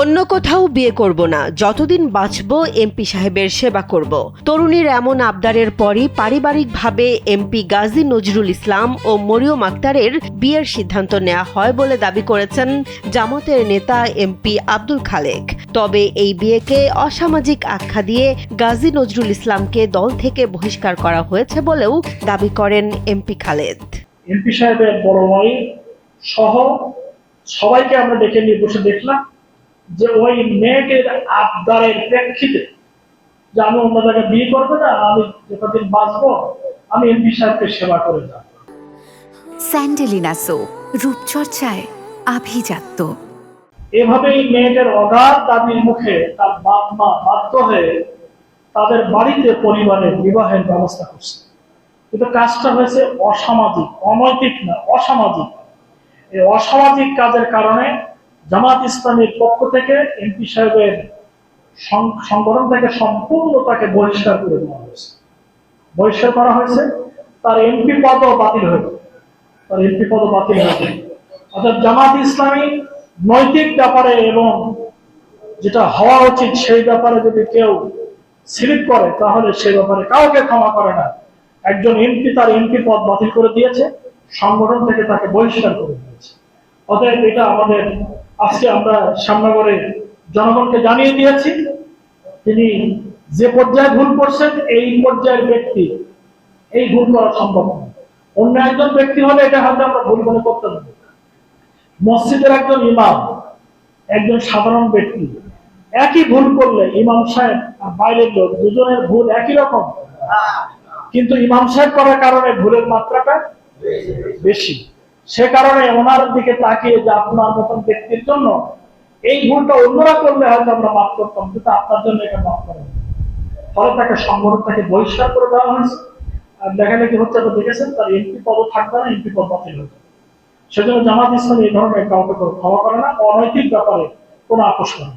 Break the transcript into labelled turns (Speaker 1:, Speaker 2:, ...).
Speaker 1: অন্য কোথাও বিয়ে করব না, যতদিন বাঁচব এমপি সাহেবের সেবা করব। তরুণীর এমন আবদারের পরই পারিবারিকভাবে এমপি গাজী নজরুল ইসলাম ও মরিয়ম আক্তারের বিয়ের সিদ্ধান্ত নেওয়া হয় বলে দাবি করেছেন জামাতের নেতা এমপি আব্দুল খালেক। তবে এই বিয়েকে অসামাজিক আখ্যা দিয়ে গাজী নজরুল ইসলামকে দল থেকে বহিষ্কার করা হয়েছে বলেও দাবি করেন এমপি খালেদ।
Speaker 2: এমপি সাহেবের বড় ভাই সহ সবাইকে আমরা ডেকে নিয়ে বসে দেখলাম যে ওই মেয়েটির আবদারের প্রেক্ষিতে যে আমি অন্য জায়গায় বিয়ে করবো না, আমি যতদিন বাঁচবো আমি এমপি সাহেবকে সেবা করে যাব।
Speaker 3: স্যান্ডেলিনা সো, রূপচর্চায় আভিজাত্য।
Speaker 2: এভাবেই মেয়েটার অগাধ দাবির মুখে তার বাপ মা বাধ্য হয়ে তাদের বাড়িতে পরিবারের বিবাহের ব্যবস্থা করছে। কিন্তু কাজটা হয়েছে অসামাজিক, অনৈতিক না, অসামাজিক। এই অসামাজিক কাজের কারণে জামাত ইসলামের পক্ষ থেকে এমপি সাহেবের সংগঠন থেকে সম্পূর্ণ তাকে বহিষ্কার করে দেওয়া হয়েছে। বহিষ্কার করা হয়েছে, তার এমপি পদও বাতিল হয়েছে। অর্থাৎ জামাত ইসলামী নৈতিক ব্যাপারে এবং যেটা হওয়া উচিত সেই ব্যাপারে যদি কেউ স্লিপ করে তাহলে সেই ব্যাপারে কাউকে ক্ষমা করে না। একজন এমপি তার এমপি পদ বাতিল করে দিয়েছে, সংগঠন থেকে তাকে বহিষ্কার করে দিয়েছে। অতএব এটা আমাদের আজকে আমরা শ্যামনগরে জনগণকে জানিয়ে দিয়েছি, তিনি যে পর্যায়ে ভুল করছেন এই পর্যায়ের ব্যক্তি এই ভুল করা সম্ভব নয়। অন্য একজন ব্যক্তি হলে এটা হয়তো আমরা ভুল মনে করতে পারি। মসজিদের একজন ইমাম, একজন সাধারণ ব্যক্তি একই ভুল করলে ইমাম সাহেব আর বাইরের লোক দুজনের ভুল একই রকম, কিন্তু ইমাম সাহেব করার কারণে ভুলের মাত্রাটা বেশি। সে কারণে ওনার দিকে তাকিয়ে যে আপনার মতন ব্যক্তির জন্য এই ভুলটা অন্যরা করলে হয়তো আমরা মাফ করতাম, কিন্তু আপনার জন্য এটা মাফ করেন। ফলে তাকে সংগঠন থেকে বহিষ্কার করে দেওয়া হয়েছে। আর লেখালেখি হচ্ছে, আপনি দেখেছেন তার এমপি পদ থাকবে না, এমপি পদ বাতিল হয়ে যাবে। সেজন্য জামাত ইসলাম এই ধরনের কাউকে ক্ষমা করে না, অনৈতিক ব্যাপারে কোনো আপোষ করে না।